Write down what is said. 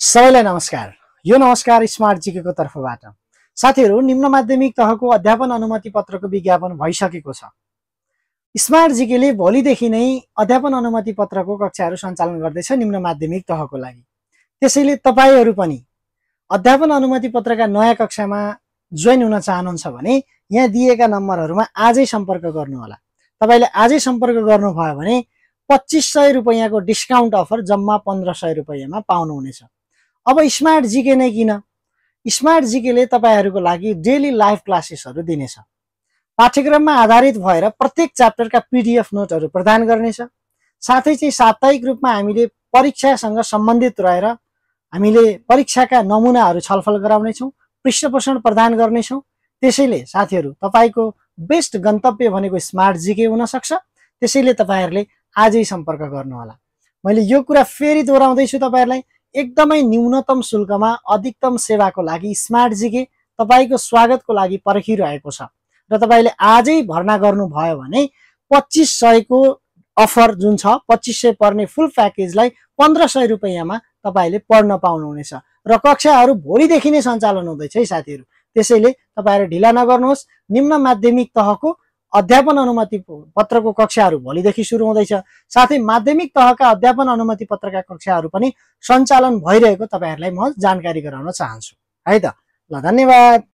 सबैलाई नमस्कार। यो नमस्कार स्मार्ट जीकेको तर्फबाट। साथीहरू, निम्न माध्यमिक तहको अध्यापन अनुमति पत्रको विज्ञापन भइसकेको छ। स्मार्ट जीकेले भोलिदेखि नै अध्यापन अनुमति पत्रको कक्षाहरू सञ्चालन गर्दैछ निम्न माध्यमिक तहको लागि। त्यसैले तपाईहरू पनि अध्यापन अनुमति पत्रका नयाँ कक्षामा जोइन हुन चाहनुहुन्छ भने यहाँ दिएका नम्बरहरूमा आजै सम्पर्क गर्नुहोला। तपाईले आजै सम्पर्क गर्नुभयो भने 2500 रुपैयाँको डिस्काउन्ट अफर जम्मा 1500 रुपैयाँमा पाउनुहुनेछ। अब स्मार्ट जीके नै किन? स्मार्ट जीकेले तपाईहरूको लागि डेली लाइभ क्लासेसहरू दिनेछ। पाठ्यक्रममा आधारित भएर प्रत्येक च्याप्टरका पीडीएफ नोटहरू प्रदान गर्नेछ। साथै चाहिँ साप्ताहिक रूपमा हामीले परीक्षासँग सम्बन्धित रहेर हामीले परीक्षाका नमुनाहरू छलफल गराउनेछौँ, पृष्ठपोषण प्रदान गर्नेछौँ। त्यसैले साथीहरू, तपाईको बेस्ट गन्तव्य भनेको स्मार्ट जीके हुन सक्छ। त्यसैले तपाईहरूले आजै सम्पर्क गर्नुहोला। मैले यो कुरा फेरि दोहोऱ्याउँदैछु, तपाईहरूलाई एकदमै न्यूनतम शुल्कमा अधिकतम सेवाको लागि स्मार्ट जीके तपाईको स्वागतको लागि पर्खिरहेको छ र तपाईले आजै भर्ना गर्नुभयो भने 2500 को अफर जुन छ, 2500 पर्ने फुल प्याकेजलाई 1500 रुपैयाँमा तपाईले पढ्न पाउनुहुनेछ र कक्षाहरू भोलिदेखि नै सञ्चालन हुँदैछ है साथीहरू। त्यसैले तपाईहरु ढिला नगर्नुहोस्। निम्न माध्यमिक तहको अध्यापन अनुमति पत्रको कक्षाहरू भोलिदेखि सुरु हुँदैछ। साथै माध्यमिक तहका अध्यापन अनुमति पत्रका कक्षाहरू पनि सञ्चालन भइरहेको तपाईहरुलाई म जानकारी गराउन चाहन्छु है त। ल, धन्यवाद।